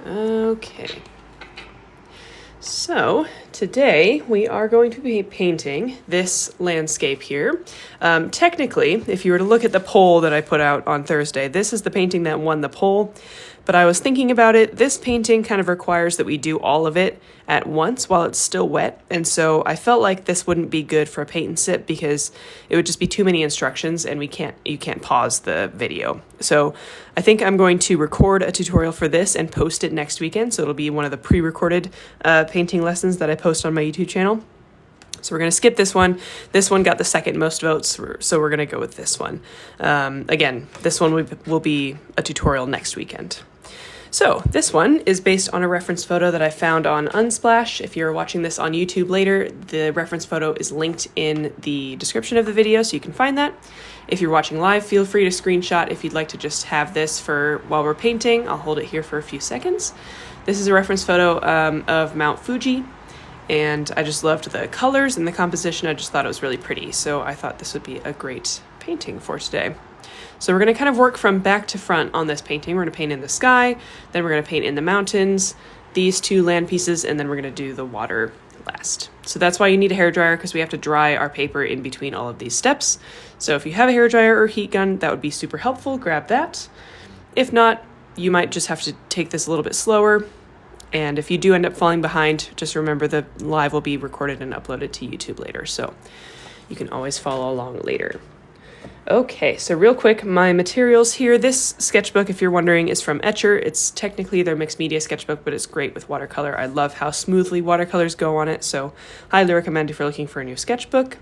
Okay. So today we are going to be painting this landscape here. Technically, if you were to look at the poll that I put out on Thursday, this is the painting that won the poll. But I was thinking about it, this painting kind of requires that we do all of it at once while it's still wet. And so I felt like this wouldn't be good for a paint and sip because it would just be too many instructions and you can't pause the video. So I think I'm going to record a tutorial for this and post it next weekend. So it'll be one of the pre-recorded painting lessons that I post on my YouTube channel. So we're going to skip this one. This one got the second most votes, so we're going to go with this one. Again, this one will be a tutorial next weekend. So this one is based on a reference photo that I found on Unsplash. If you're watching this on YouTube later, the reference photo is linked in the description of the video, so you can find that. If you're watching live, feel free to screenshot if you'd like to just have this for while we're painting. I'll hold it here for a few seconds. This is a reference photo of Mount Fuji, and I just loved the colors and the composition. I just thought it was really pretty, so I thought this would be a great painting for today. So we're going to kind of work from back to front on this painting. We're going to paint in the sky, then we're going to paint in the mountains, these two land pieces, and then we're going to do the water last. So that's why you need a hairdryer, because we have to dry our paper in between all of these steps. So if you have a hairdryer or heat gun, that would be super helpful. Grab that. If not, you might just have to take this a little bit slower. And if you do end up falling behind, just remember the live will be recorded and uploaded to YouTube later. So you can always follow along later. Okay, so real quick, my materials here. This sketchbook, if you're wondering, is from Etcher. It's technically their mixed media sketchbook, but it's great with watercolor. I love how smoothly watercolors go on it, so highly recommend if you're looking for a new sketchbook.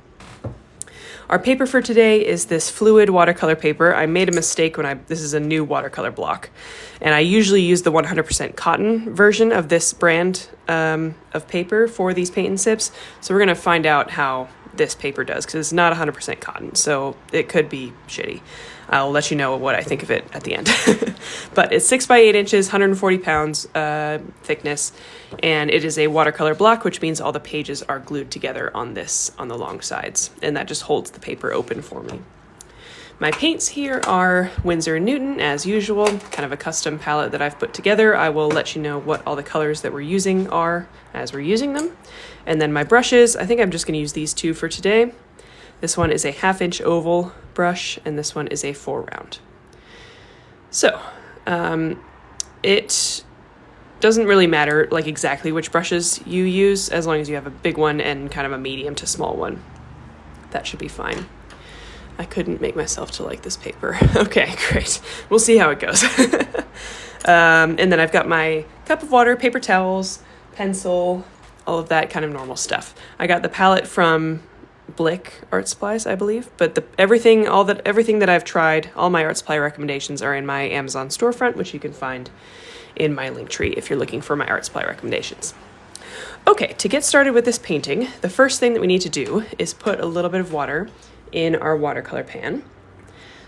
Our paper for today is this fluid watercolor paper. I made a mistake this is a new watercolor block, and I usually use the 100% cotton version of this brand of paper for these paint and sips. So we're gonna find out how this paper does, because it's not 100% cotton, so it could be shitty. I'll let you know what I think of it at the end. But it's 6 by 8 inches, 140 pounds thickness, and it is a watercolor block, which means all the pages are glued together on the long sides, and that just holds the paper open for me. My paints here are Winsor Newton, as usual, kind of a custom palette that I've put together. I will let you know what all the colors that we're using are as we're using them. And then my brushes, I think I'm just going to use these two for today. This one is a 1/2 inch oval brush, and this one is a 4 round. So, it doesn't really matter like exactly which brushes you use, as long as you have a big one and kind of a medium to small one. That should be fine. I couldn't make myself to like this paper. Okay, great. We'll see how it goes. And then I've got my cup of water, paper towels, pencil, all of that kind of normal stuff. I got the palette from Blick Art Supplies, I believe, but everything that I've tried, all my art supply recommendations are in my Amazon storefront, which you can find in my link tree if you're looking for my art supply recommendations. Okay, to get started with this painting, the first thing that we need to do is put a little bit of water in our watercolor pan.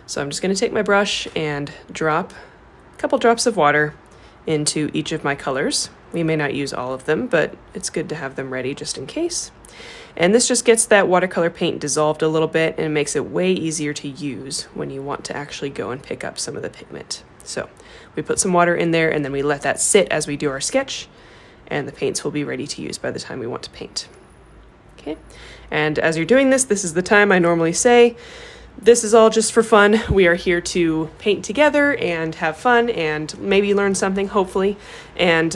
So I'm just going to take my brush and drop a couple drops of water into each of my colors. We may not use all of them, but it's good to have them ready just in case. And this just gets that watercolor paint dissolved a little bit, and it makes it way easier to use when you want to actually go and pick up some of the pigment. So we put some water in there, and then we let that sit as we do our sketch, and the paints will be ready to use by the time we want to paint. Okay, and as you're doing this, this is the time I normally say, this is all just for fun. We are here to paint together and have fun and maybe learn something, hopefully. And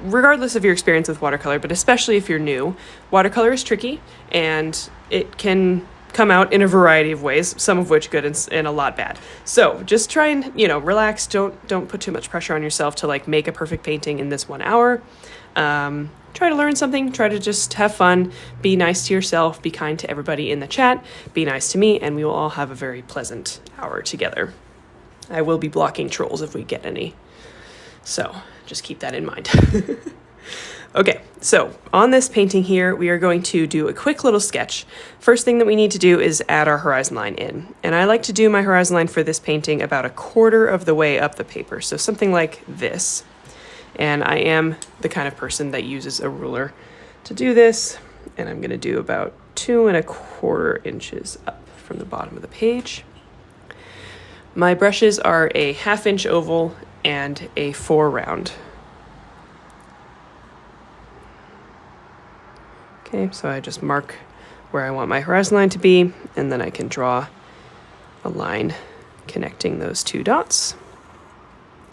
regardless of your experience with watercolor, but especially if you're new, watercolor is tricky, and it can come out in a variety of ways, some of which good and a lot bad. So just try and, relax. Don't put too much pressure on yourself to like make a perfect painting in this 1 hour. Try to learn something, try to just have fun, be nice to yourself, be kind to everybody in the chat, be nice to me, and we will all have a very pleasant hour together. I will be blocking trolls if we get any, so just keep that in mind. Okay, so on this painting here, we are going to do a quick little sketch. First thing that we need to do is add our horizon line in, and I like to do my horizon line for this painting about 1/4 of the way up the paper, so something like this. And I am the kind of person that uses a ruler to do this, and I'm going to do about 2 1/4 inches up from the bottom of the page. My brushes are a 1/2 inch oval and a 4 round. Okay, so I just mark where I want my horizon line to be, and then I can draw a line connecting those 2 dots.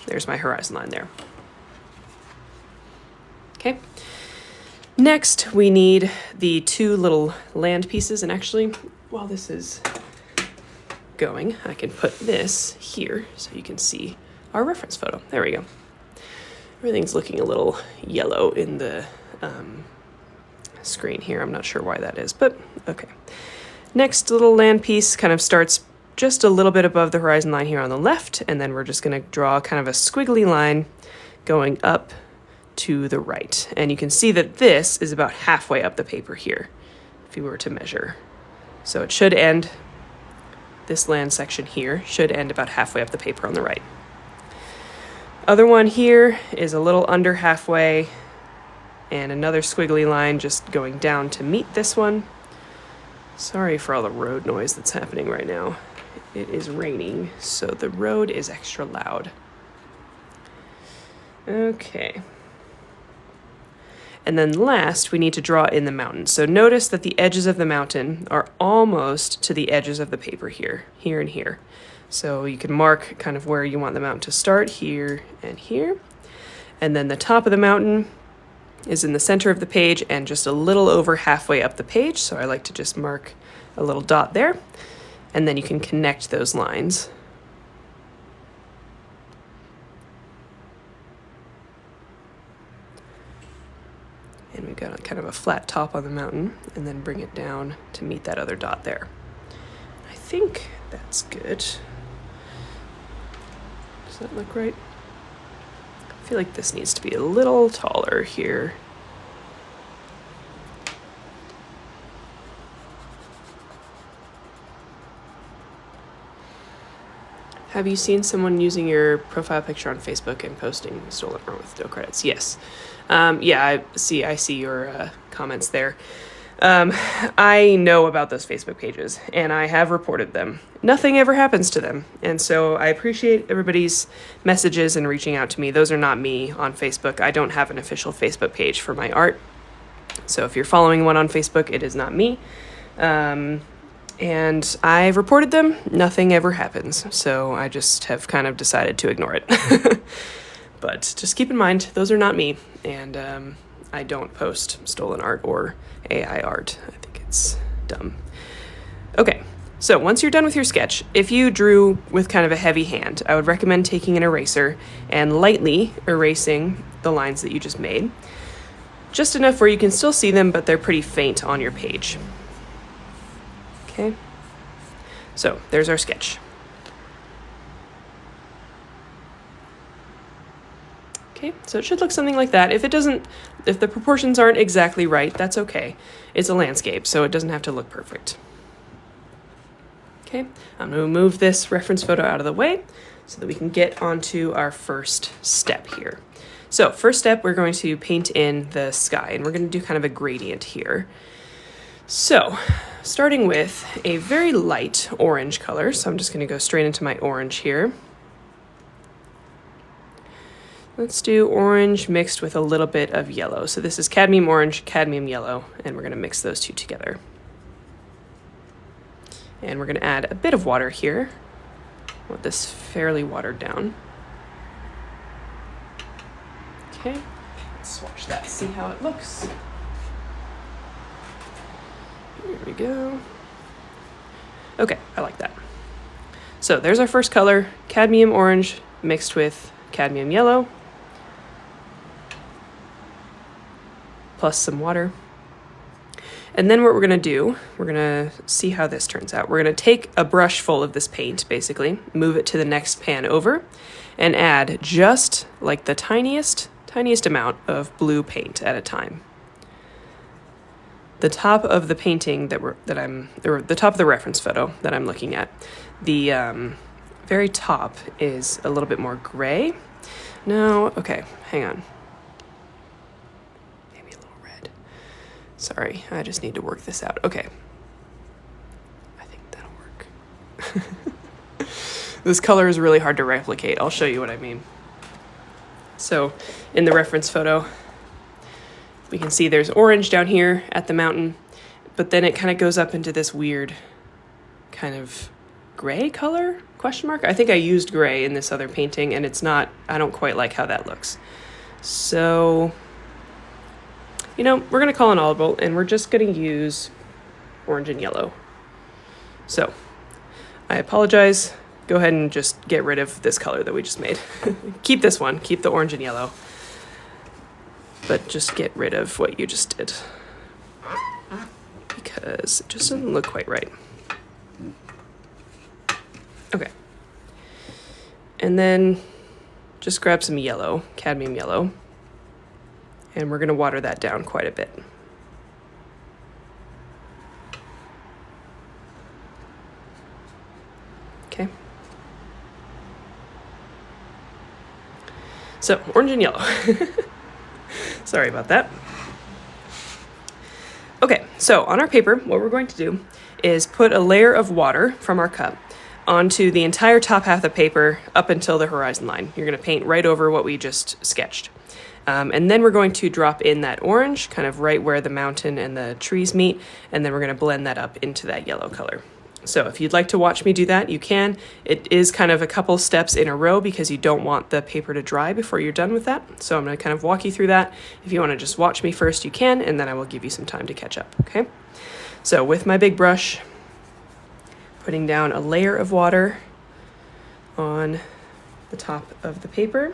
There's my horizon line there. Okay. Next, we need the 2 little land pieces, and actually, while this is going, I can put this here so you can see our reference photo. There we go. Everything's looking a little yellow in the screen here. I'm not sure why that is, but okay. Next little land piece kind of starts just a little bit above the horizon line here on the left, and then we're just going to draw kind of a squiggly line going up to the right. And you can see that this is about halfway up the paper here, if you were to measure. So it should end, this land section here should end about halfway up the paper on the right. Other one here is a little under halfway, and another squiggly line just going down to meet this one. Sorry for all the road noise that's happening right now. It is raining, so the road is extra loud. Okay. And then last, we need to draw in the mountain. So notice that the edges of the mountain are almost to the edges of the paper here, here and here. So you can mark kind of where you want the mountain to start, here and here. And then the top of the mountain is in the center of the page and just a little over halfway up the page. So I like to just mark a little dot there, and then you can connect those lines. And we've got kind of a flat top on the mountain, and then bring it down to meet that other dot there. I think that's good. Does that look right? I feel like this needs to be a little taller here. Have you seen someone using your profile picture on Facebook and posting stolen art with no credits? Yes. Yeah, I see your comments there. I know about those Facebook pages, and I have reported them. Nothing ever happens to them, and so I appreciate everybody's messages and reaching out to me. Those are not me on Facebook. I don't have an official Facebook page for my art, so if you're following one on Facebook, it is not me. And I've reported them. Nothing ever happens, so I just have kind of decided to ignore it. But just keep in mind, those are not me, and I don't post stolen art or AI art. I think it's dumb. Okay, so once you're done with your sketch, if you drew with kind of a heavy hand, I would recommend taking an eraser and lightly erasing the lines that you just made. Just enough where you can still see them, but they're pretty faint on your page. Okay, so there's our sketch. Okay, so it should look something like that. If the proportions aren't exactly right, that's okay. It's a landscape, so it doesn't have to look perfect. Okay, I'm going to move this reference photo out of the way so that we can get onto our first step here. So first step, we're going to paint in the sky, and we're going to do kind of a gradient here. So starting with a very light orange color, so I'm just going to go straight into my orange here. Let's do orange mixed with a little bit of yellow. So this is cadmium orange, cadmium yellow, and we're going to mix those two together. And we're going to add a bit of water here. I want this fairly watered down. Okay, let's swatch that, see how it looks. Here we go. Okay, I like that. So there's our first color, cadmium orange mixed with cadmium yellow, plus some water. And then what we're gonna do, we're gonna see how this turns out. We're gonna take a brush full of this paint, basically, move it to the next pan over, and add just like the tiniest amount of blue paint at a time. The top of the painting the top of the reference photo that I'm looking at, the very top is a little bit more gray. No, okay, hang on. Maybe a little red. Sorry, I just need to work this out. Okay. I think that'll work. This color is really hard to replicate. I'll show you what I mean. So in the reference photo, we can see there's orange down here at the mountain, but then it kind of goes up into this weird kind of gray color, question mark? I think I used gray in this other painting, and it's not, I don't quite like how that looks. So, you know, we're gonna call an audible, and we're just gonna use orange and yellow. So, I apologize. Go ahead and just get rid of this color that we just made. Keep this one, keep the orange and yellow, but just get rid of what you just did because it just doesn't look quite right. Okay. And then just grab some yellow, cadmium yellow, and we're gonna water that down quite a bit. Okay. So, orange and yellow. Sorry about that. Okay, so on our paper, what we're going to do is put a layer of water from our cup onto the entire top half of the paper up until the horizon line. You're going to paint right over what we just sketched. And then we're going to drop in that orange, kind of right where the mountain and the trees meet, and then we're going to blend that up into that yellow color. So if you'd like to watch me do that, you can. It is kind of a couple steps in a row because you don't want the paper to dry before you're done with that. So I'm going to kind of walk you through that. If you want to just watch me first, you can, and then I will give you some time to catch up, okay? So with my big brush, putting down a layer of water on the top of the paper.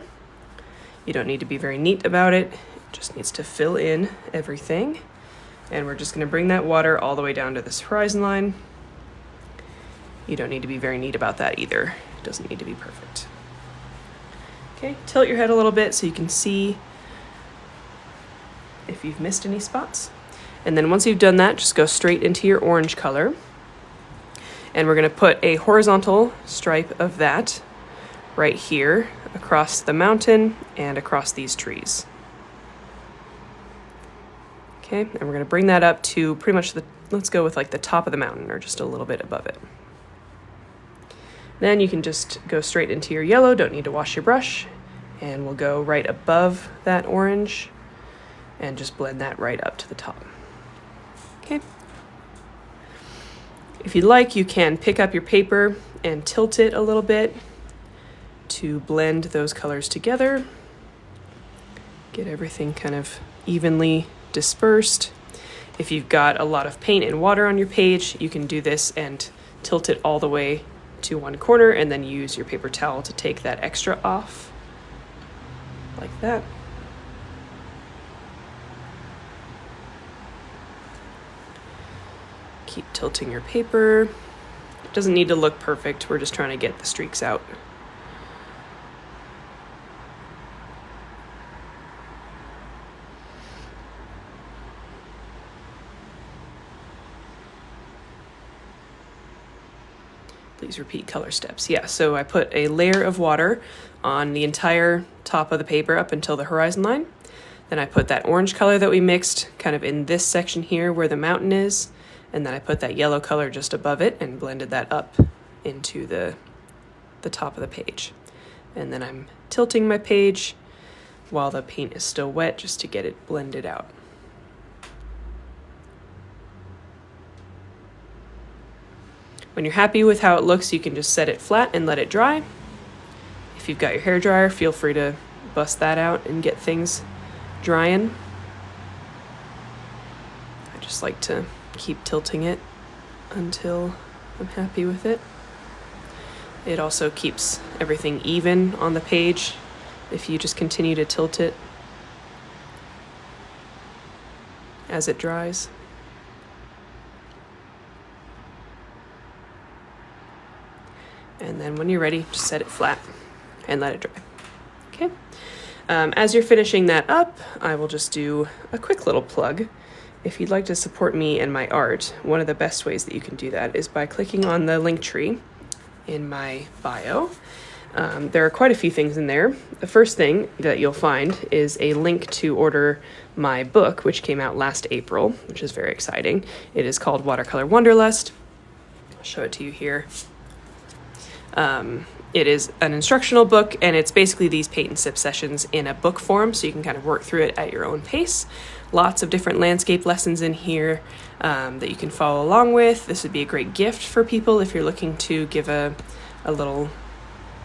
You don't need to be very neat about it. It just needs to fill in everything. And we're just going to bring that water all the way down to this horizon line. You don't need to be very neat about that either. It doesn't need to be perfect. Okay, tilt your head a little bit so you can see if you've missed any spots. And then once you've done that, just go straight into your orange color. And we're going to put a horizontal stripe of that right here across the mountain and across these trees. Okay, and we're going to bring that up to pretty much let's go with like the top of the mountain or just a little bit above it. Then you can just go straight into your yellow, don't need to wash your brush, and we'll go right above that orange and just blend that right up to the top. Okay. If you'd like, you can pick up your paper and tilt it a little bit to blend those colors together. Get everything kind of evenly dispersed. If you've got a lot of paint and water on your page, you can do this and tilt it all the way to one corner and then use your paper towel to take that extra off, like that. Keep tilting your paper. It doesn't need to look perfect, we're just trying to get the streaks out. Please repeat color steps. Yeah, so I put a layer of water on the entire top of the paper up until the horizon line. Then I put that orange color that we mixed kind of in this section here where the mountain is. And then I put that yellow color just above it and blended that up into the top of the page. And then I'm tilting my page while the paint is still wet just to get it blended out. When you're happy with how it looks, you can just set it flat and let it dry. If you've got your hairdryer, feel free to bust that out and get things drying. I just like to keep tilting it until I'm happy with it. It also keeps everything even on the page if you just continue to tilt it as it dries. And then when you're ready, just set it flat and let it dry. Okay. As you're finishing that up, I will just do a quick little plug. If you'd like to support me and my art, one of the best ways that you can do that is by clicking on the link tree in my bio. There are quite a few things in there. The first thing that you'll find is a link to order my book, which came out last April, which is very exciting. It is called Watercolor Wanderlust. I'll show it to you here. It is an instructional book, and it's basically these paint and sip sessions in a book form, so you can kind of work through it at your own pace. Lots of different landscape lessons in here that you can follow along with. This would be a great gift for people if you're looking to give a little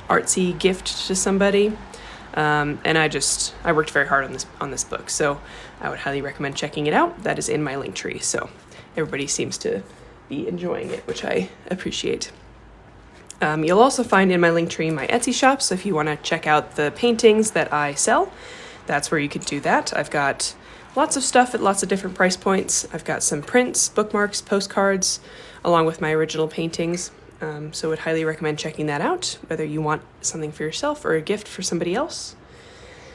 artsy gift to somebody. And I worked very hard on this book, so I would highly recommend checking it out. That is in my link tree, so everybody seems to be enjoying it, which I appreciate. You'll also find in my link tree my Etsy shop, so if you want to check out the paintings that I sell, that's where you could do that. I've got lots of stuff at lots of different price points. I've got some prints, bookmarks, postcards, along with my original paintings. So would highly recommend checking that out, whether you want something for yourself or a gift for somebody else.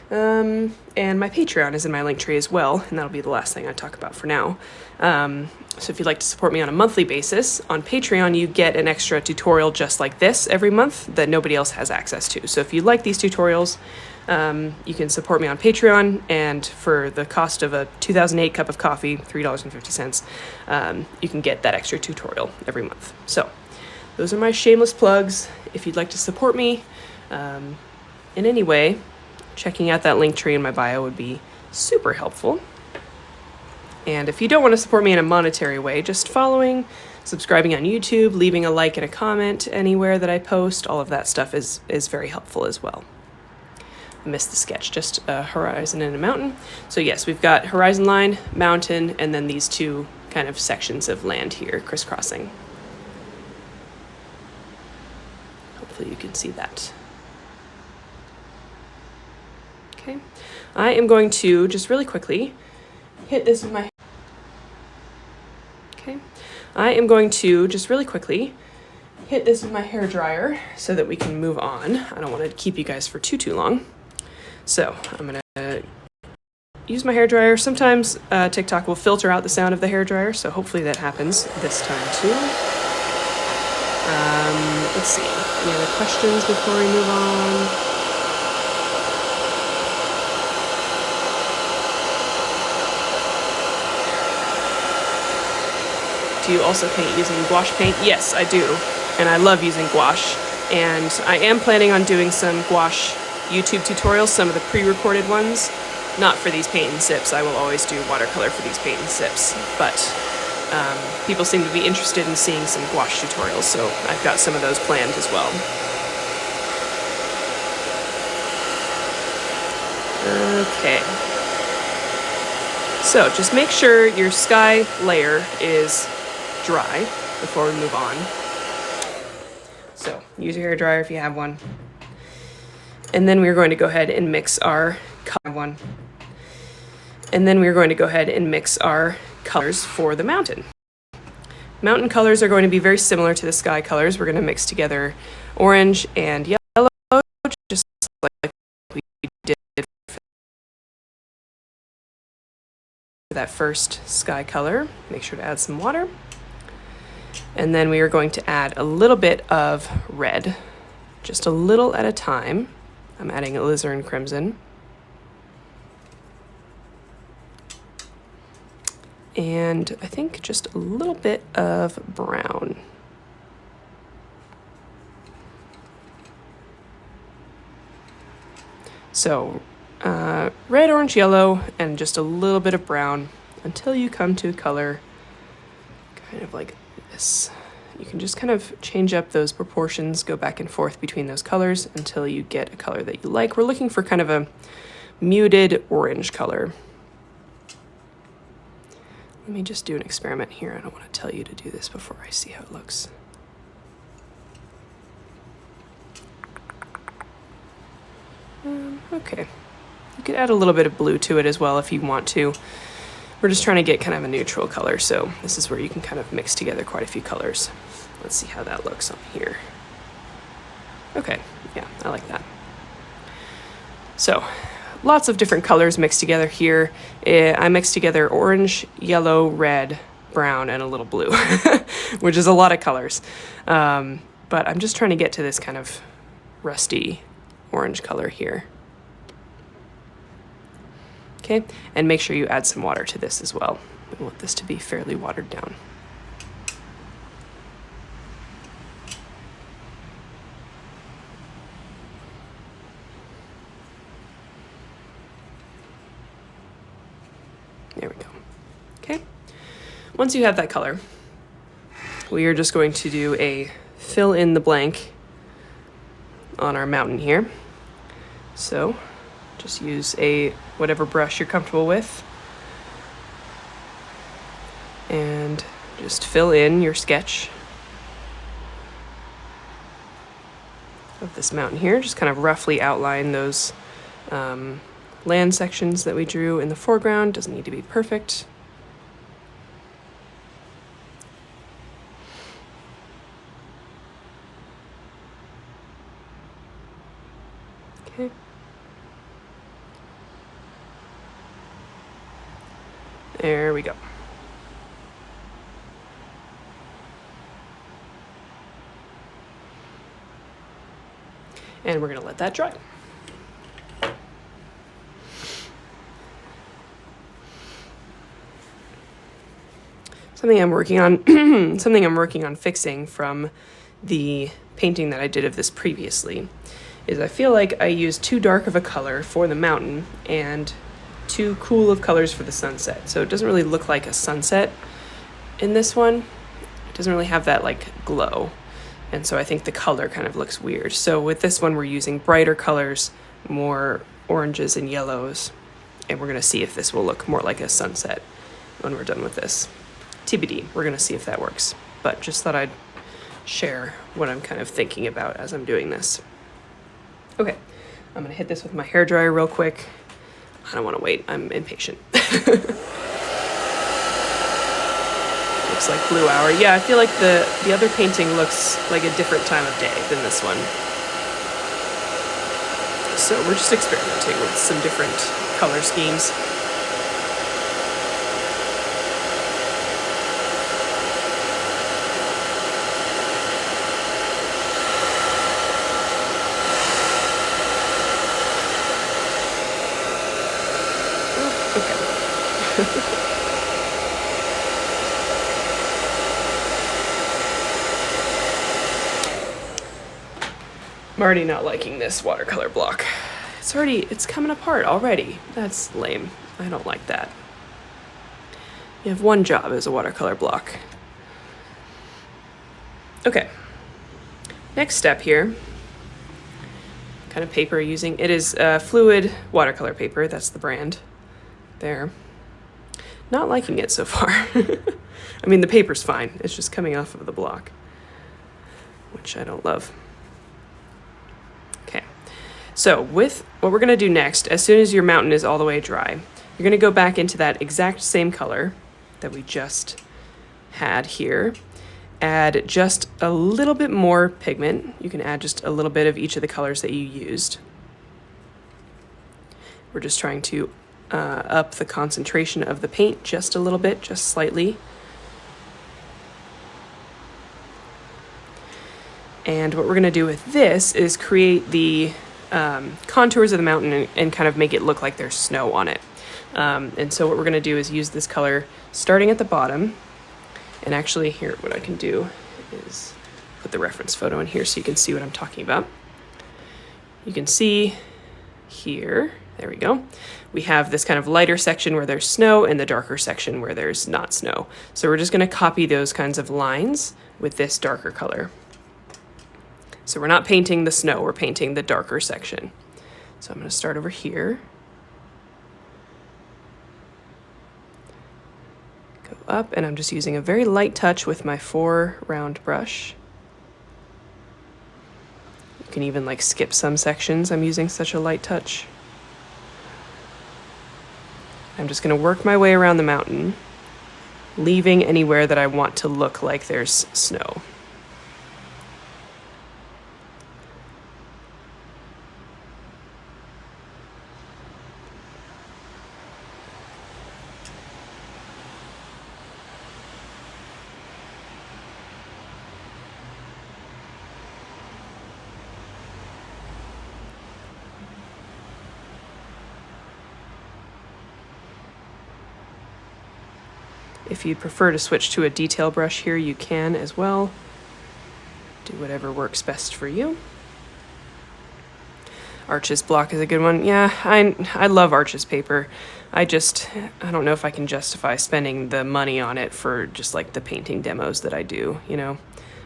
And my Patreon is in my link tree as well, and that'll be the last thing I talk about for now. So if you'd like to support me on a monthly basis, on Patreon you get an extra tutorial just like this every month that nobody else has access to. So if you like these tutorials, you can support me on Patreon, and for the cost of a 2008 cup of coffee, $3.50, you can get that extra tutorial every month. So those are my shameless plugs. If you'd like to support me in any way, checking out that link tree in my bio would be super helpful. And if you don't want to support me in a monetary way, just following, subscribing on YouTube, leaving a like and a comment anywhere that I post, all of that stuff is very helpful as well. I missed the sketch, just a horizon and a mountain. So yes, we've got horizon line, mountain, and then these two kind of sections of land here crisscrossing. Hopefully you can see that. Okay, I am going to just really quickly hit this with my hair dryer so that we can move on. I don't want to keep you guys for too long. So I'm gonna use my hair dryer. Sometimes TikTok will filter out the sound of the hair dryer, so hopefully that happens this time too. Let's see, any other questions before we move on? Do you also paint using gouache paint? Yes, I do, and I love using gouache. And I am planning on doing some gouache YouTube tutorials, some of the pre-recorded ones. Not for these paint and sips, I will always do watercolor for these paint and sips, but people seem to be interested in seeing some gouache tutorials, so I've got some of those planned as well. Okay. So just make sure your sky layer is dry before we move on. So use your hair dryer if you have one. And then we're going to go ahead and mix our colors for the mountain. Mountain colors are going to be very similar to the sky colors. We're going to mix together orange and yellow, just like we did for that first sky color. Make sure to add some water. And then we are going to add a little bit of red, just a little at a time. I'm adding alizarin crimson. And I think just a little bit of brown. So red, orange, yellow, and just a little bit of brown until you come to a color kind of like this. You can just kind of change up those proportions, go back and forth between those colors until you get a color that you like. We're looking for kind of a muted orange color. Let me just do an experiment here. I don't want to tell you to do this before I see how it looks. Okay, you could add a little bit of blue to it as well if you want to. We're just trying to get kind of a neutral color, so this is where you can kind of mix together quite a few colors. Let's see how that looks on here. Okay, yeah, I like that. So, lots of different colors mixed together here. I mixed together orange, yellow, red, brown, and a little blue, which is a lot of colors. But I'm just trying to get to this kind of rusty orange color here. Okay, and make sure you add some water to this as well. We want this to be fairly watered down. There we go. Okay. Once you have that color, we are just going to do a fill in the blank on our mountain here. So just use whatever brush you're comfortable with and just fill in your sketch of this mountain here. Just kind of roughly outline those land sections that we drew in the foreground. Doesn't need to be perfect. Okay. There we go. And we're going to let that dry. Something I'm working on fixing from the painting that I did of this previously is I feel like I used too dark of a color for the mountain and too cool of colors for the sunset. So it doesn't really look like a sunset in this one. It doesn't really have that like glow. And so I think the color kind of looks weird. So with this one, we're using brighter colors, more oranges and yellows. And we're gonna see if this will look more like a sunset when we're done with this. TBD, we're gonna see if that works. But just thought I'd share what I'm kind of thinking about as I'm doing this. Okay, I'm gonna hit this with my hairdryer real quick. I don't wanna wait, I'm impatient. Looks like Blue Hour. Yeah, I feel like the other painting looks like a different time of day than this one. So we're just experimenting with some different color schemes. I'm already not liking this watercolor block. It's coming apart already. That's lame. I don't like that. You have one job as a watercolor block. Okay. Next step here. Kind of paper using. It is fluid watercolor paper. That's the brand. There. Not liking it so far. I mean, the paper's fine. It's just coming off of the block, which I don't love. Okay, so with what we're gonna do next, as soon as your mountain is all the way dry, you're gonna go back into that exact same color that we just had here. Add just a little bit more pigment. You can add just a little bit of each of the colors that you used. We're just trying to up the concentration of the paint just a little bit, just slightly. And what we're gonna do with this is create the contours of the mountain and kind of make it look like there's snow on it. And so what we're gonna do is use this color starting at the bottom. And actually here, what I can do is put the reference photo in here so you can see what I'm talking about. You can see here, there we go. We have this kind of lighter section where there's snow and the darker section where there's not snow. So we're just gonna copy those kinds of lines with this darker color. So we're not painting the snow, we're painting the darker section. So I'm gonna start over here. Go up, and I'm just using a very light touch with my 4 round brush. You can even like skip some sections. I'm using such a light touch. I'm just gonna work my way around the mountain, leaving anywhere that I want to look like there's snow. If you'd prefer to switch to a detail brush here, you can as well. Do whatever works best for you. Arches block is a good one. Yeah, I love Arches paper. I don't know if I can justify spending the money on it for just like the painting demos that I do, you know.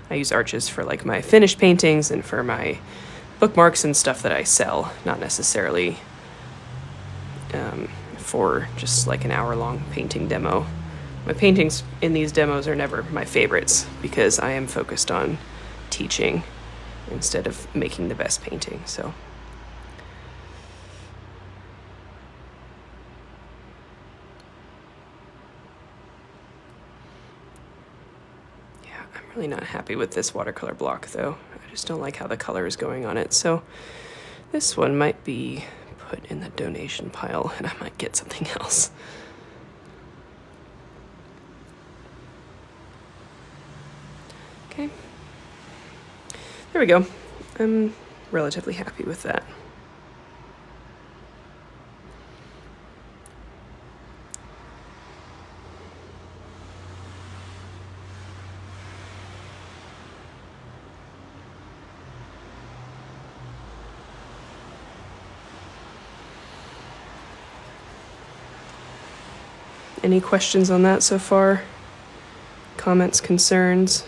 I use Arches for like my finished paintings and for my bookmarks and stuff that I sell, not necessarily for just like an hour-long painting demo. My paintings in these demos are never my favorites because I am focused on teaching instead of making the best painting, so. I'm really not happy with this watercolor block though. I just don't like how the color is going on it. So this one might be put in the donation pile and I might get something else. Okay. There we go. I'm relatively happy with that. Any questions on that so far? Comments, concerns?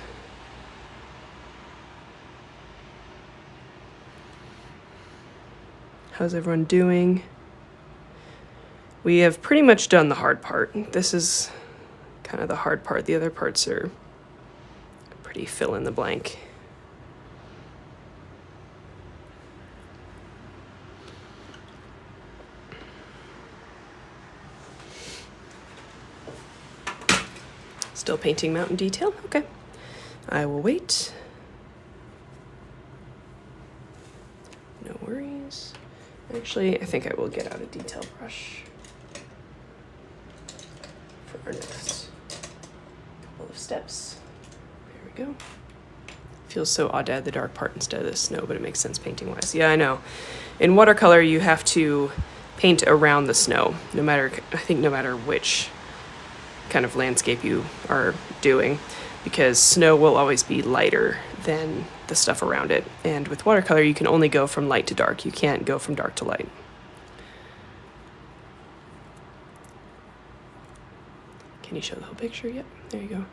How's everyone doing? We have pretty much done the hard part. This is kind of the hard part. The other parts are pretty fill in the blank. Still painting mountain detail? Okay. I will wait. No worries. Actually, I think I will get out a detail brush for our next couple of steps. There we go. Feels so odd to add the dark part instead of the snow, but it makes sense painting wise. Yeah, I know. In watercolor, you have to paint around the snow, no matter which kind of landscape you are doing, because snow will always be lighter than the stuff around it. And with watercolor, you can only go from light to dark. You can't go from dark to light. Can you show the whole picture? Yep, there you go.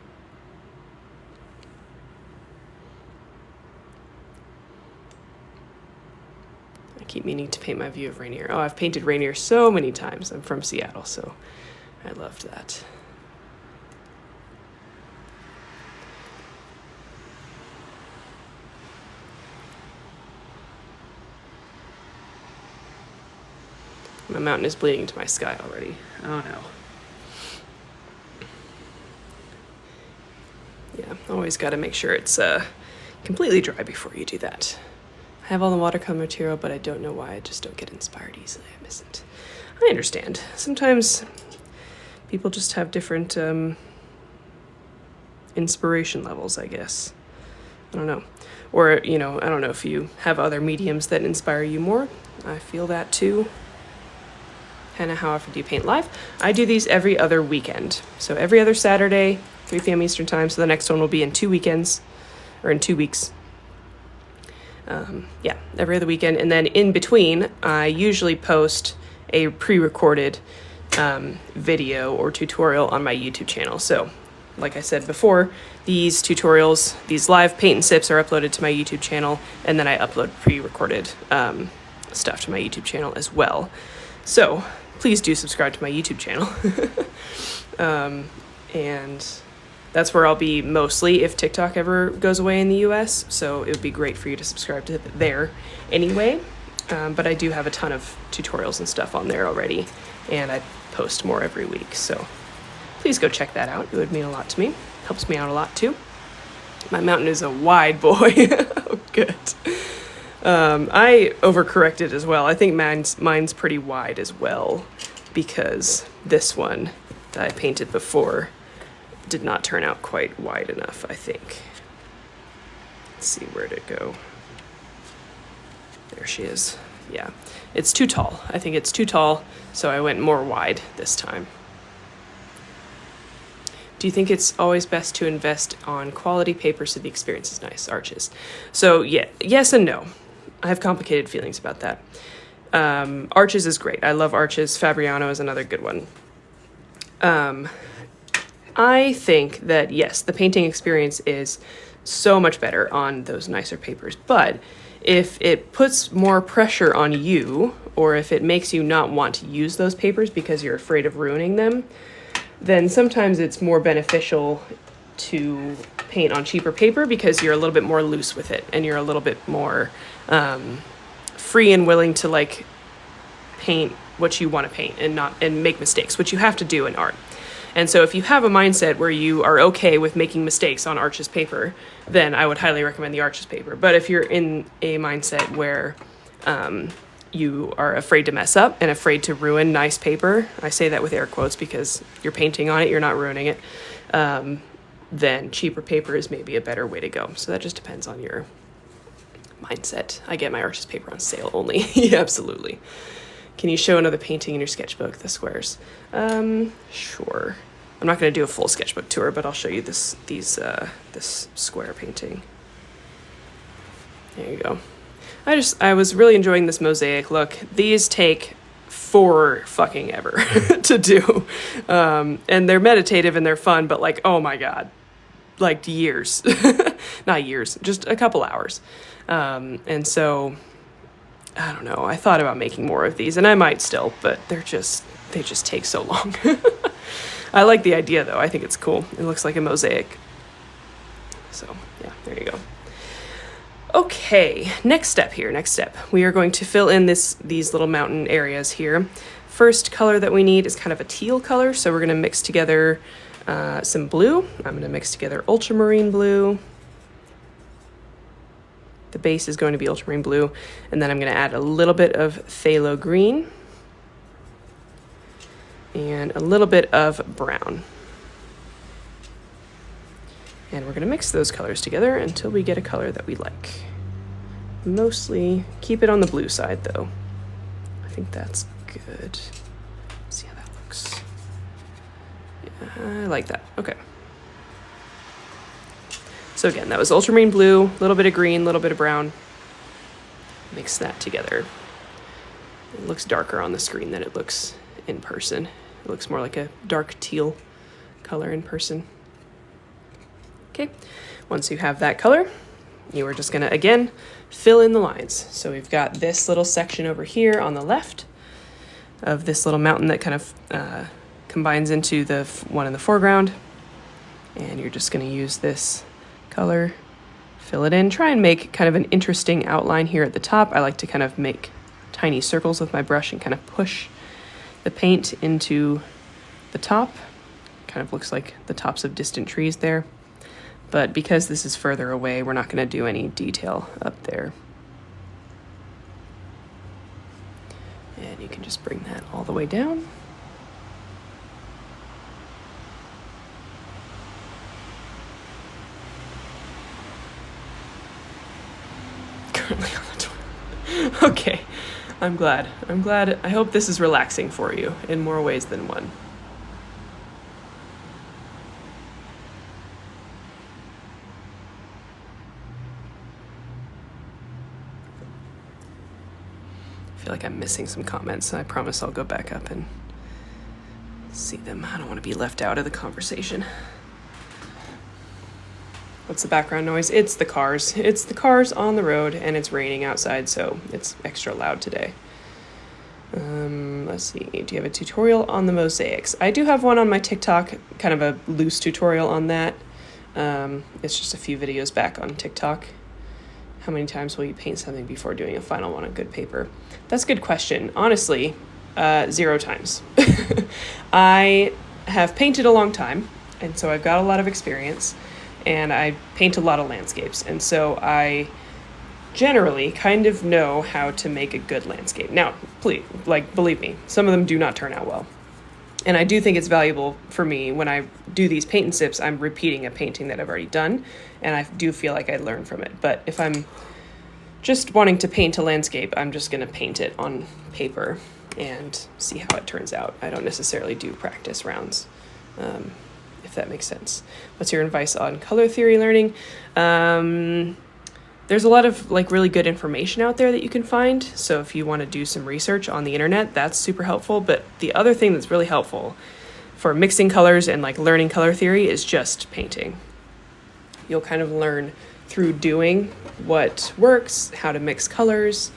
I keep meaning to paint my view of Rainier. Oh, I've painted Rainier so many times. I'm from Seattle, so I loved that. My mountain is bleeding into my sky already. Oh no. Yeah, always got to make sure it's completely dry before you do that. I have all the watercolor material, but I don't know why I just don't get inspired easily. I miss it. I understand. Sometimes people just have different inspiration levels, I guess. I don't know. Or, you know, I don't know if you have other mediums that inspire you more. I feel that too. Hannah, how often do you paint live? I do these every other weekend. So every other Saturday, 3 p.m. Eastern time. So the next one will be in 2 weekends, or in 2 weeks. Yeah, every other weekend. And then in between, I usually post a pre-recorded video or tutorial on my YouTube channel. So like I said before, these tutorials, these live paint and sips are uploaded to my YouTube channel, and then I upload pre-recorded stuff to my YouTube channel as well. So please do subscribe to my YouTube channel. And that's where I'll be mostly if TikTok ever goes away in the US. So it would be great for you to subscribe to there anyway. But I do have a ton of tutorials and stuff on there already, and I post more every week. So please go check that out. It would mean a lot to me. Helps me out a lot too. My mountain is a wide boy. Oh, good. I overcorrected as well. I think mine's pretty wide as well, because this one that I painted before did not turn out quite wide enough, I think. Let's see, where'd it go? There she is. Yeah, it's too tall. I think it's too tall, so I went more wide this time. Do you think it's always best to invest on quality paper so the experience is nice? Arches. So yeah, yes and no. I have complicated feelings about that. Arches is great. I love Arches. Fabriano is another good one. I think that, yes, the painting experience is so much better on those nicer papers, but if it puts more pressure on you, or if it makes you not want to use those papers because you're afraid of ruining them, then sometimes it's more beneficial to paint on cheaper paper because you're a little bit more loose with it and you're a little bit more free and willing to like paint what you want to paint and make mistakes, which you have to do in art. And so if you have a mindset where you are okay with making mistakes on Arches paper, then I would highly recommend the Arches paper. But if you're in a mindset where you are afraid to mess up and afraid to ruin nice paper, I say that with air quotes because you're painting on it, you're not ruining it, then cheaper paper is maybe a better way to go. So that just depends on your mindset. I get my Arches paper on sale only. Yeah, absolutely. Can you show another painting in your sketchbook, the squares? Sure. I'm not going to do a full sketchbook tour, but I'll show you this square painting. There you go. I was really enjoying this mosaic look. These take fucking ever to do. And they're meditative and they're fun, but like, oh my God, like years, not years, just a couple hours. And so I don't know. I thought about making more of these, and I might still, but they just take so long. I like the idea, though. I think it's cool. It looks like a mosaic. So, yeah, there you go. Okay, next step. We are going to fill in these little mountain areas here. First color that we need is kind of a teal color, so we're going to mix together some blue. I'm going to mix together ultramarine blue. The base is going to be ultramarine blue, and then I'm going to add a little bit of phthalo green and a little bit of brown. And we're going to mix those colors together until we get a color that we like. Mostly keep it on the blue side, though. I think that's good. Let's see how that looks. Yeah, I like that. Okay. So again, that was ultramarine blue, a little bit of green, a little bit of brown. Mix that together. It looks darker on the screen than it looks in person. It looks more like a dark teal color in person. Okay, once you have that color, you are just gonna, again, fill in the lines. So we've got this little section over here on the left of this little mountain that kind of combines into the one in the foreground. And you're just gonna use this color, fill it in, try and make kind of an interesting outline here at the top. I like to kind of make tiny circles with my brush and kind of push the paint into the top. Kind of looks like the tops of distant trees there. But because this is further away, we're not going to do any detail up there. And you can just bring that all the way down. Currently on the toilet. Okay, I'm glad. I hope this is relaxing for you in more ways than one. I feel like I'm missing some comments. I promise I'll go back up and see them. I don't want to be left out of the conversation. What's the background noise? It's the cars. It's the cars on the road, and it's raining outside, so it's extra loud today. Let's see. Do you have a tutorial on the mosaics? I do have one on my TikTok, kind of a loose tutorial on that. It's just a few videos back on TikTok. How many times will you paint something before doing a final one on good paper? That's a good question. Honestly, 0 times. I have painted a long time, and so I've got a lot of experience. And I paint a lot of landscapes, and so I generally kind of know how to make a good landscape. Now, please, believe me, some of them do not turn out well. And I do think it's valuable for me when I do these paint and sips, I'm repeating a painting that I've already done, and I do feel like I learn from it. But if I'm just wanting to paint a landscape, I'm just gonna paint it on paper and see how it turns out. I don't necessarily do practice rounds. If that makes sense. What's your advice on color theory learning? there's a lot of like really good information out there that you can find. So if you want to do some research on the internet, that's super helpful. But the other thing that's really helpful for mixing colors and like learning color theory is just painting. You'll kind of learn through doing what works, how to mix colors.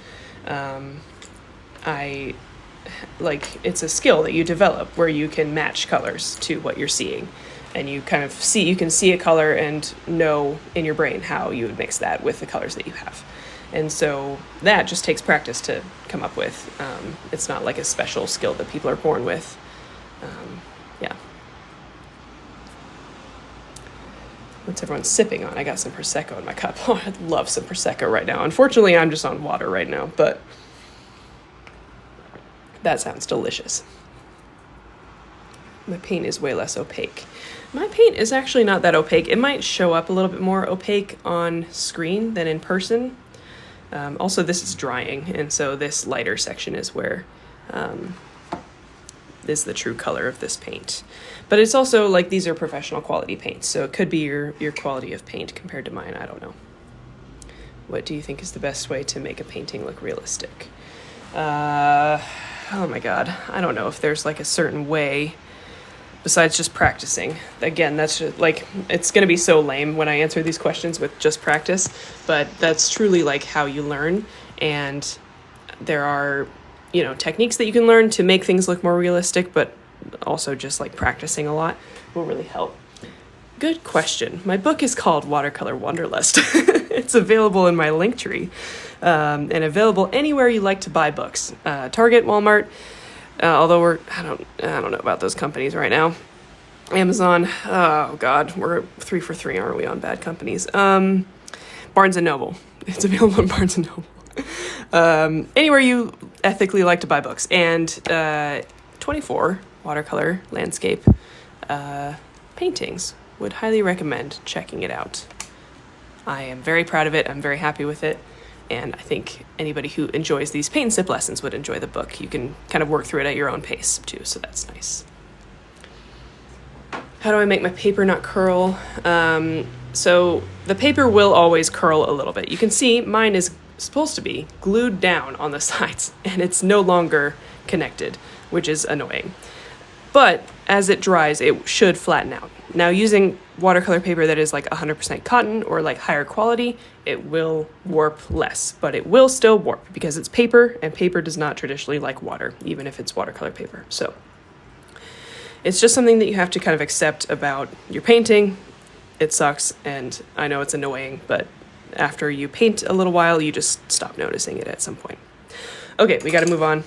It's a skill that you develop where you can match colors to what you're seeing. And you kind of you can see a color and know in your brain how you would mix that with the colors that you have. And so that just takes practice to come up with. It's not like a special skill that people are born with. Yeah. What's everyone sipping on? I got some Prosecco in my cup. Oh, I love some Prosecco right now. Unfortunately, I'm just on water right now, but that sounds delicious. My paint is way less opaque. My paint is actually not that opaque. It might show up a little bit more opaque on screen than in person. Also, this is drying, and so this lighter section is where is the true color of this paint. But it's also like these are professional quality paints, so it could be your quality of paint compared to mine. I don't know. What do you think is the best way to make a painting look realistic? Oh my God, I don't know if there's like a certain way besides just practicing. Again, that's just like, it's going to be so lame when I answer these questions with just practice, but that's truly like how you learn. And there are, techniques that you can learn to make things look more realistic, but also just like practicing a lot will really help. Good question. My book is called Watercolor Wanderlust. It's available in my Linktree, and available anywhere you like to buy books. Target, Walmart, although I don't know about those companies right now. Amazon, oh God, we're 3 for 3, aren't we, on bad companies? Barnes & Noble. It's available in Barnes & Noble. Anywhere you ethically like to buy books. And 24 watercolor landscape paintings. Would highly recommend checking it out. I am very proud of it. I'm very happy with it. And I think anybody who enjoys these paint and sip lessons would enjoy the book. You can kind of work through it at your own pace too, so that's nice. How do I make my paper not curl? So the paper will always curl a little bit. You can see mine is supposed to be glued down on the sides, and it's no longer connected, which is annoying. But as it dries, it should flatten out. Now, using watercolor paper that is like 100% cotton or like higher quality, it will warp less, but it will still warp because it's paper, and paper does not traditionally like water, even if it's watercolor paper. So it's just something that you have to kind of accept about your painting. It sucks, and I know it's annoying, but after you paint a little while, you just stop noticing it at some point. Okay, we got to move on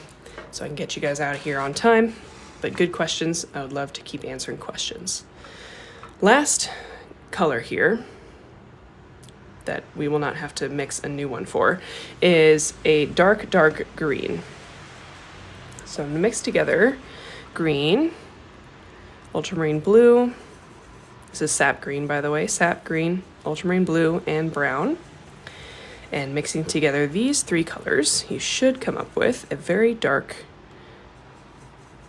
so I can get you guys out of here on time. But good questions. I would love to keep answering questions. Last color here that we will not have to mix a new one for is a dark green. So I'm going to mix together green, ultramarine blue. This is sap green, by the way. Sap green, ultramarine blue, and brown. And mixing together these 3 colors, you should come up with a very dark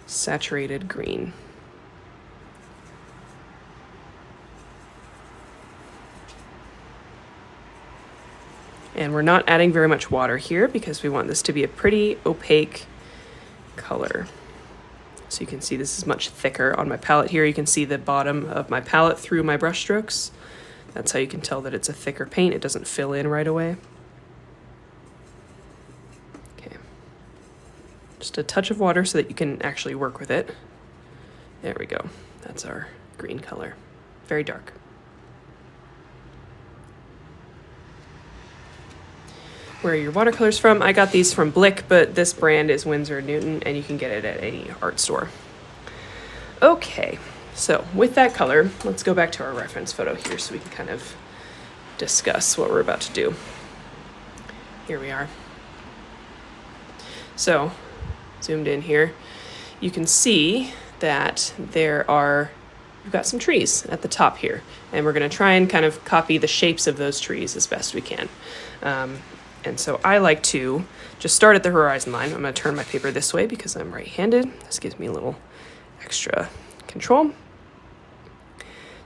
saturated green. And we're not adding very much water here because we want this to be a pretty opaque color. So you can see this is much thicker on my palette here. You can see the bottom of my palette through my brush strokes. That's how you can tell that it's a thicker paint. It doesn't fill in right away. Okay. Just a touch of water so that you can actually work with it. There we go. That's our green color. Very dark. Where are your watercolors from? I got these from Blick, but this brand is Winsor Newton, and you can get it at any art store. Okay, so with that color, let's go back to our reference photo here so we can kind of discuss what we're about to do. Here we are. So, zoomed in here, you can see that we've got some trees at the top here, and we're going to try and kind of copy the shapes of those trees as best we can. And so I like to just start at the horizon line. I'm going to turn my paper this way because I'm right-handed. This gives me a little extra control.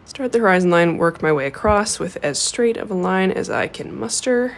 Start the horizon line, work my way across with as straight of a line as I can muster.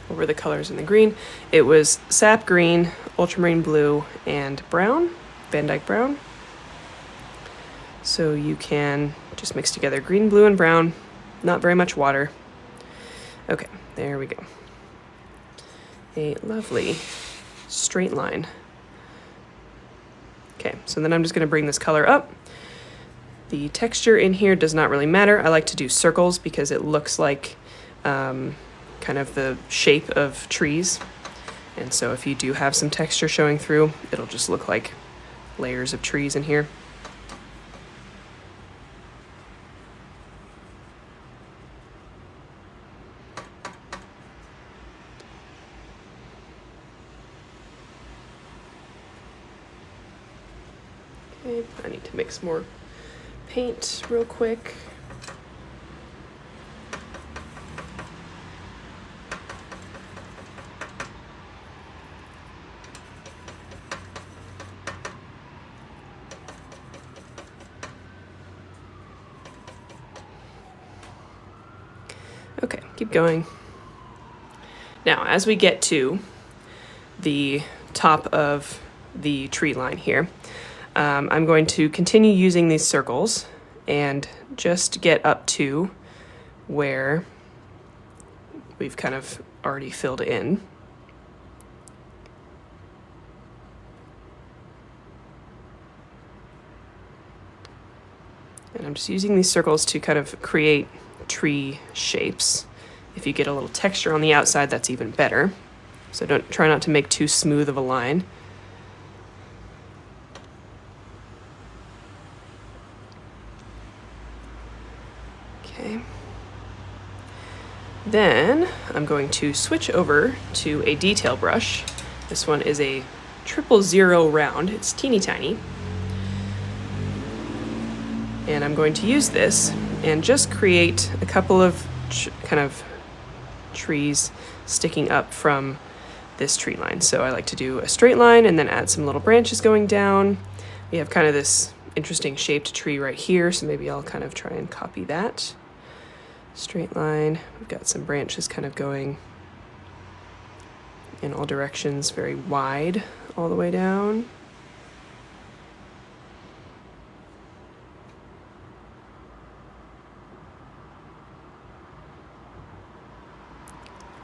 Over the colors in the green, it was sap green, ultramarine blue, and brown, Van Dyke brown. So you can just mix together green, blue, and brown, not very much water. Okay, there we go. A lovely straight line. Okay, so then I'm just gonna bring this color up. The texture in here does not really matter. I like to do circles because it looks like kind of the shape of trees. And so if you do have some texture showing through, it'll just look like layers of trees in here. Okay, I need to mix more paint real quick. Okay, keep going. Now, as we get to the top of the tree line here, I'm going to continue using these circles and just get up to where we've kind of already filled in. And I'm just using these circles to kind of create tree shapes. If you get a little texture on the outside, that's even better. So try not to make too smooth of a line. Okay. Then I'm going to switch over to a detail brush. This one is a 000 round. It's teeny tiny. And I'm going to use this and just create a couple of kind of trees sticking up from this tree line. So I like to do a straight line and then add some little branches going down. We have kind of this interesting shaped tree right here, so maybe I'll kind of try and copy that. Straight line, we've got some branches kind of going in all directions, very wide all the way down.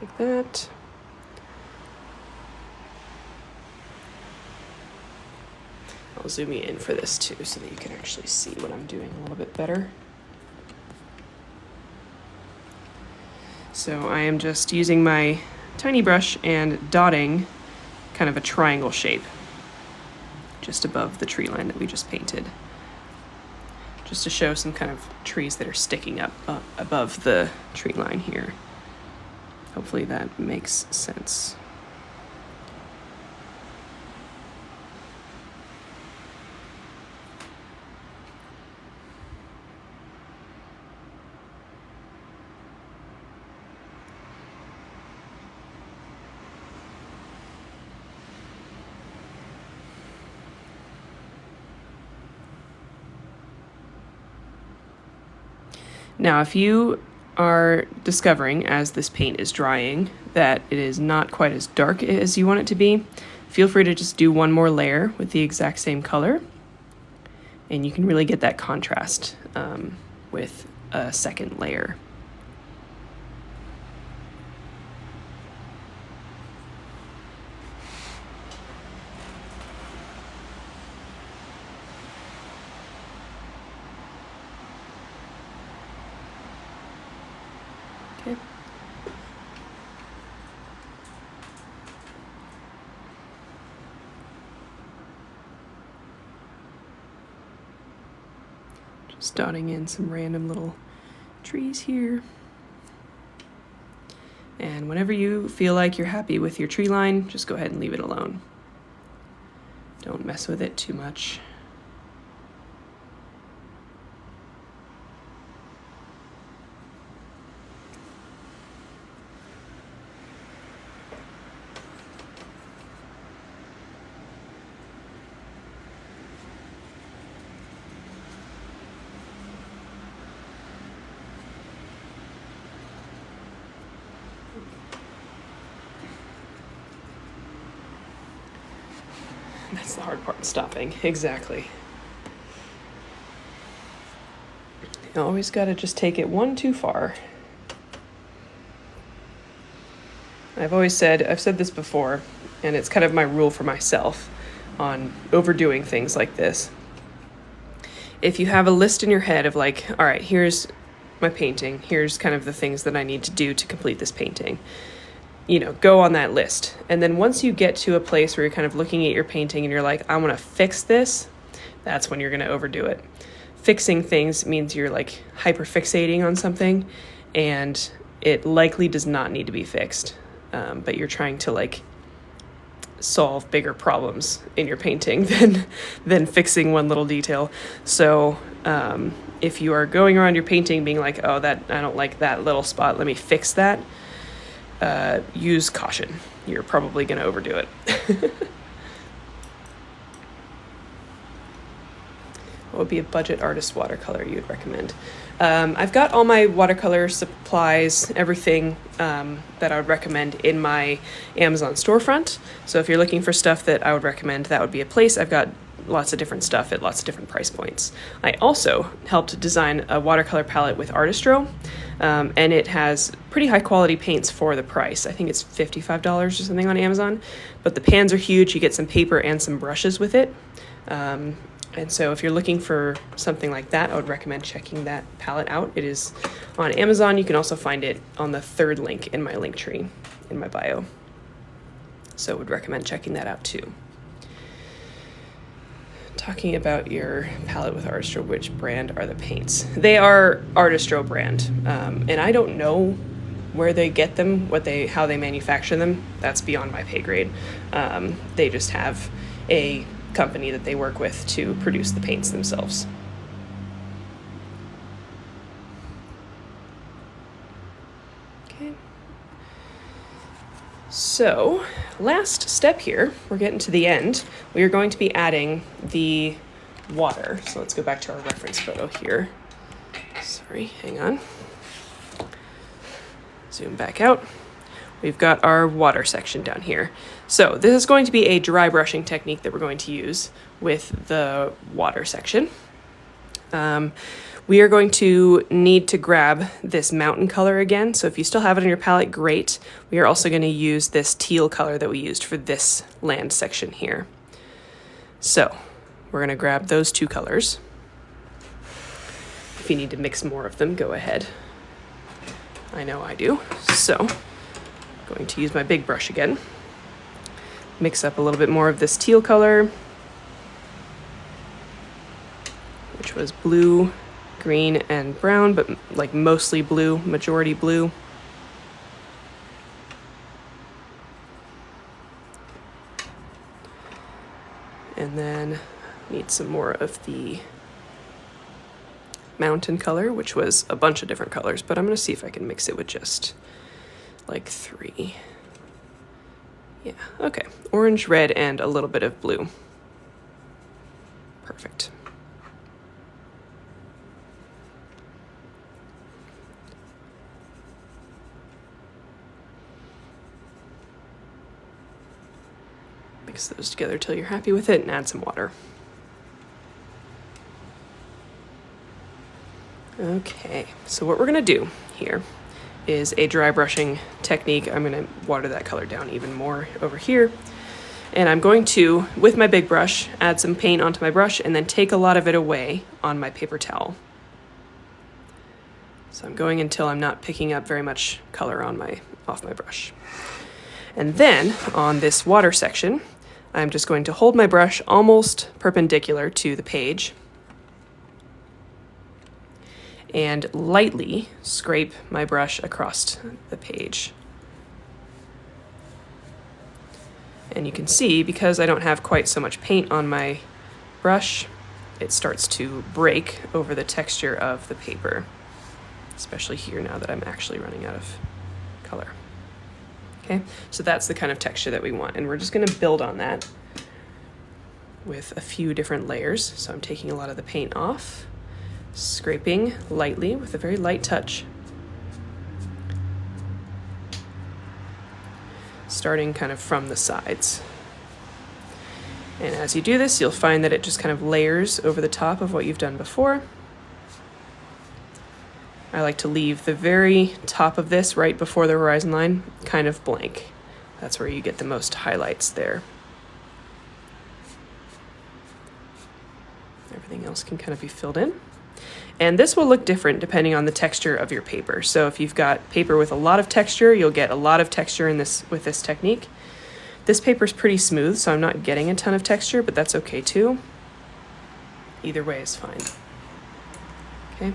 Like that. I'll zoom you in for this too so that you can actually see what I'm doing a little bit better. So I am just using my tiny brush and dotting kind of a triangle shape just above the tree line that we just painted, just to show some kind of trees that are sticking up above the tree line here. Hopefully that makes sense. Now, if you are discovering as this paint is drying that it is not quite as dark as you want it to be, feel free to just do one more layer with the exact same color, and you can really get that contrast with a second layer. Okay. Just dotting in some random little trees here. And whenever you feel like you're happy with your tree line, just go ahead and leave it alone. Don't mess with it too much. That's the hard part, stopping. Exactly. You always got to just take it one too far. I've said this before, and it's kind of my rule for myself on overdoing things like this. If you have a list in your head of like, all right, here's my painting, here's kind of the things that I need to do to complete this painting, you know, go on that list. And then once you get to a place where you're kind of looking at your painting and you're like, I want to fix this, that's when you're going to overdo it. Fixing things means you're like hyper fixating on something and it likely does not need to be fixed. But you're trying to like solve bigger problems in your painting than fixing one little detail. So if you are going around your painting being like, oh, that I don't like that little spot, let me fix that, use caution. You're probably going to overdo it. What would be a budget artist watercolor you'd recommend? I've got all my watercolor supplies, everything that I would recommend in my Amazon storefront. So if you're looking for stuff that I would recommend, that would be a place. I've got lots of different stuff at lots of different price points. I also helped design a watercolor palette with Artistro, and it has pretty high quality paints for the price. I think it's $55 or something on Amazon, but the pans are huge. You get some paper and some brushes with it. And so if you're looking for something like that, I would recommend checking that palette out. It is on Amazon. You can also find it on the third link in my link tree in my bio. So I would recommend checking that out too. Talking about your palette with Artistro, which brand are the paints? They are Artistro brand, and I don't know where they get them, how they manufacture them. That's beyond my pay grade. They just have a company that they work with to produce the paints themselves. Okay. So, last step here, we're getting to the end. We are going to be adding the water. So let's go back to our reference photo here. Sorry, hang on. Zoom back out. We've got our water section down here. So this is going to be a dry brushing technique that we're going to use with the water section. We are going to need to grab this mountain color again. So if you still have it in your palette, great. We are also going to use this teal color that we used for this land section here. So we're going to grab those two colors. If you need to mix more of them, go ahead. I know I do. So I'm going to use my big brush again. Mix up a little bit more of this teal color, which was blue, green, and brown, but like mostly blue, majority blue. And then need some more of the mountain color, which was a bunch of different colors, but I'm going to see if I can mix it with just like 3. Yeah, okay. Orange, red, and a little bit of blue. Perfect. Mix those together till you're happy with it and add some water. Okay, so what we're gonna do here is a dry brushing technique. I'm gonna water that color down even more over here. And I'm going to, with my big brush, add some paint onto my brush and then take a lot of it away on my paper towel. So I'm going until I'm not picking up very much color off my brush. And then on this water section, I'm just going to hold my brush almost perpendicular to the page and lightly scrape my brush across the page. And you can see, because I don't have quite so much paint on my brush, it starts to break over the texture of the paper, especially here now that I'm actually running out of color. Okay, so that's the kind of texture that we want, and we're just going to build on that with a few different layers. So I'm taking a lot of the paint off, scraping lightly with a very light touch, starting kind of from the sides. And as you do this, you'll find that it just kind of layers over the top of what you've done before. I like to leave the very top of this right before the horizon line kind of blank. That's where you get the most highlights there. Everything else can kind of be filled in. And this will look different depending on the texture of your paper. So if you've got paper with a lot of texture, you'll get a lot of texture in this with this technique. This paper is pretty smooth, so I'm not getting a ton of texture, but that's okay too. Either way is fine. Okay.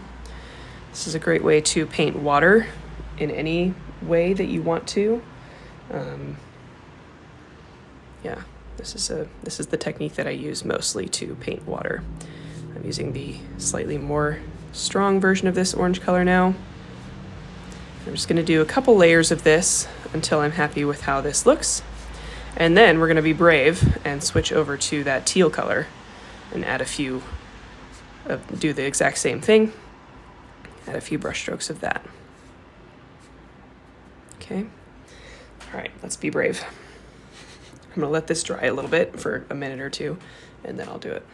This is a great way to paint water in any way that you want to. Yeah, this is the technique that I use mostly to paint water. I'm using the slightly more strong version of this orange color now. I'm just going to do a couple layers of this until I'm happy with how this looks. And then we're going to be brave and switch over to that teal color and add a few, do the exact same thing, add a few brush strokes of that. Okay, all right, let's be brave. I'm going to let this dry a little bit for a minute or two, and then I'll do it.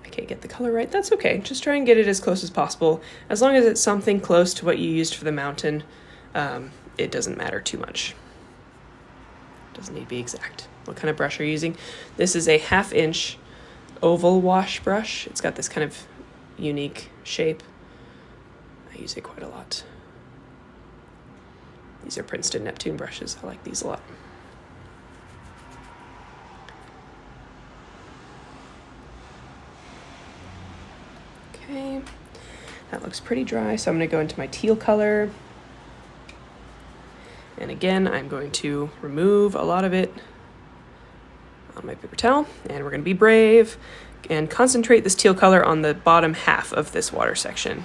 I can't get the color right, that's okay. Just try and get it as close as possible. As long as it's something close to what you used for the mountain, it doesn't matter too much. Doesn't need to be exact. What kind of brush are you using? This is a 1/2 inch oval wash brush. It's got this kind of unique shape. I use it quite a lot. These are Princeton Neptune brushes. I like these a lot. Okay, that looks pretty dry, so I'm going to go into my teal color. And again, I'm going to remove a lot of it on my paper towel, and we're going to be brave and concentrate this teal color on the bottom half of this water section.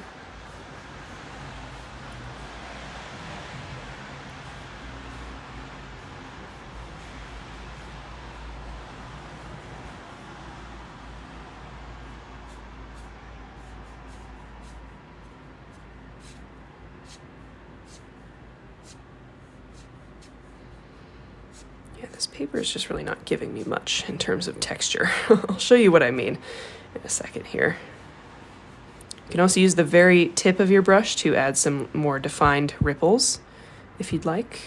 This paper is just really not giving me much in terms of texture. I'll show you what I mean in a second here. You can also use the very tip of your brush to add some more defined ripples if you'd like.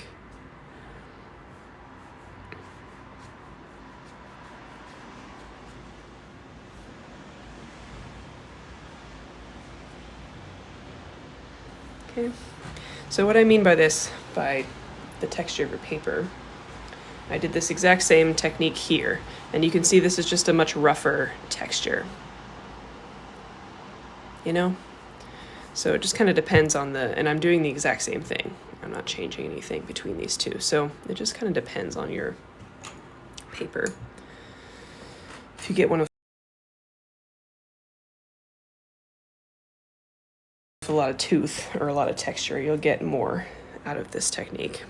Okay, so what I mean by this, by the texture of your paper, I did this exact same technique here, and you can see this is just a much rougher texture. You know? So it just kind of depends on and I'm doing the exact same thing. I'm not changing anything between these two. So it just kind of depends on your paper. If you get one with a lot of tooth or a lot of texture, you'll get more out of this technique.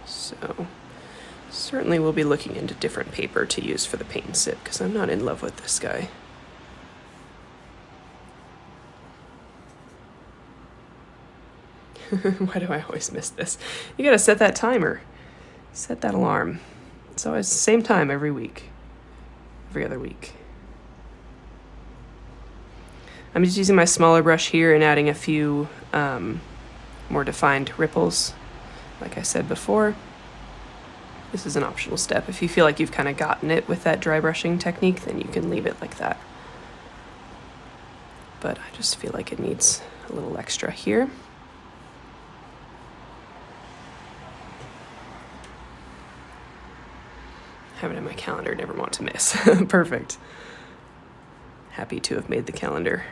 So certainly we'll be looking into different paper to use for the paint and sip, because I'm not in love with this guy. Why do I always miss this? You gotta set that timer. Set that alarm. It's always the same time every week. Every other week. I'm just using my smaller brush here and adding a few more defined ripples, like I said before. This is an optional step. If you feel like you've kind of gotten it with that dry brushing technique, then you can leave it like that. But I just feel like it needs a little extra here. Have it in my calendar, never want to miss. Perfect. Happy to have made the calendar.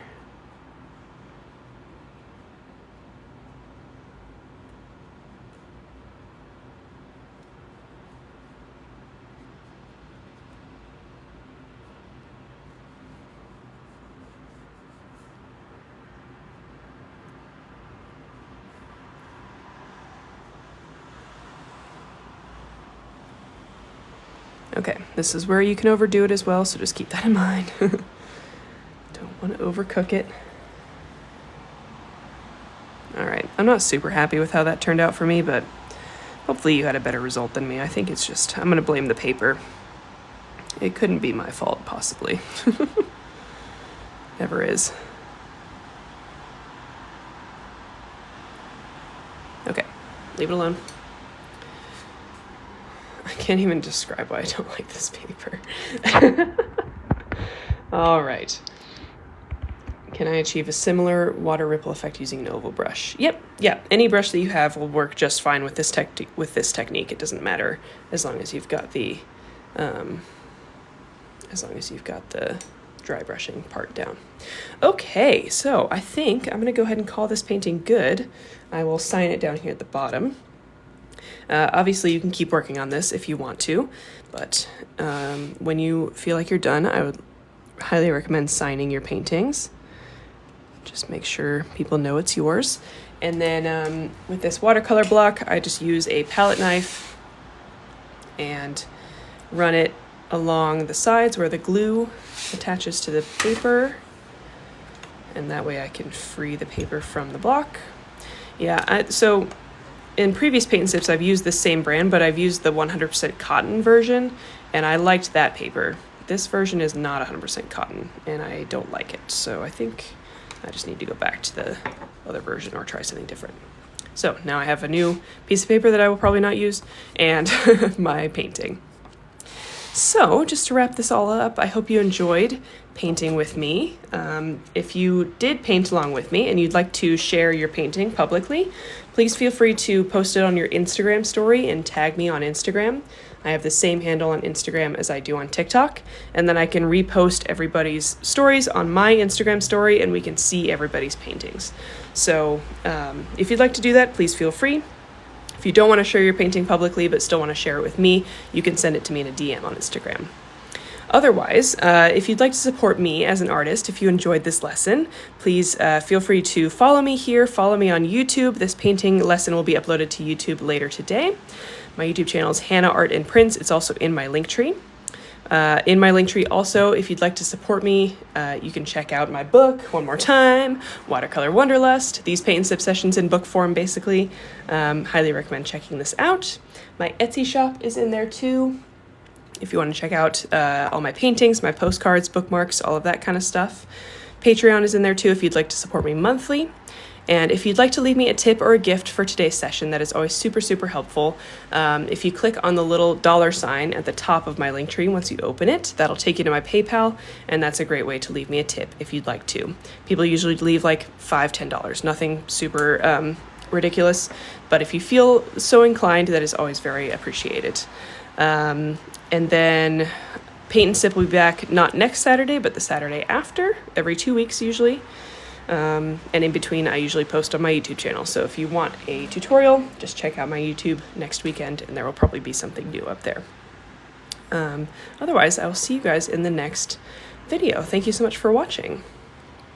Okay, this is where you can overdo it as well, so just keep that in mind. Don't want to overcook it. All right, I'm not super happy with how that turned out for me, but hopefully you had a better result than me. I think it's just, I'm gonna blame the paper. It couldn't be my fault, possibly. Never is. Okay, leave it alone. I can't even describe why I don't like this paper. All right. Can I achieve a similar water ripple effect using an oval brush? Yep, yeah. Any brush that you have will work just fine with this technique. It doesn't matter as long as you've got the dry brushing part down. Okay, so I think I'm gonna go ahead and call this painting good. I will sign it down here at the bottom. Obviously, you can keep working on this if you want to, but when you feel like you're done, I would highly recommend signing your paintings. Just make sure people know it's yours. And then with this watercolor block, I just use a palette knife and run it along the sides where the glue attaches to the paper. And that way I can free the paper from the block. Yeah, so in previous paint and sips, I've used the same brand, but I've used the 100% cotton version, and I liked that paper. This version is not 100% cotton, and I don't like it. So I think I just need to go back to the other version or try something different. So now I have a new piece of paper that I will probably not use, and my painting. So just to wrap this all up, I hope you enjoyed painting with me. If you did paint along with me and you'd like to share your painting publicly, please feel free to post it on your Instagram story and tag me on Instagram. I have the same handle on Instagram as I do on TikTok, and then I can repost everybody's stories on my Instagram story and we can see everybody's paintings. So if you'd like to do that, please feel free. If you don't want to share your painting publicly but still want to share it with me, you can send it to me in a DM on Instagram. Otherwise, if you'd like to support me as an artist, if you enjoyed this lesson, please feel free to follow me here, follow me on YouTube. This painting lesson will be uploaded to YouTube later today. My YouTube channel is Hannah Art and Prints. It's also in my Linktree. In my Linktree also, if you'd like to support me, you can check out my book, one more time, Watercolor Wanderlust. These paint and sip sessions in book form, basically. Highly recommend checking this out. My Etsy shop is in there too, if you want to check out all my paintings, my postcards, bookmarks, all of that kind of stuff. Patreon is in there too if you'd like to support me monthly. And if you'd like to leave me a tip or a gift for today's session, that is always super, super helpful. If you click on the little $sign at the top of my Linktree, once you open it, that'll take you to my PayPal, and that's a great way to leave me a tip if you'd like to. People usually leave like $5, $10, nothing super ridiculous, but if you feel so inclined, that is always very appreciated. And then Paint and Sip will be back not next Saturday, but the Saturday after, every 2 weeks usually. And in between, I usually post on my YouTube channel. So if you want a tutorial, just check out my YouTube next weekend, and there will probably be something new up there. Otherwise, I will see you guys in the next video. Thank you so much for watching.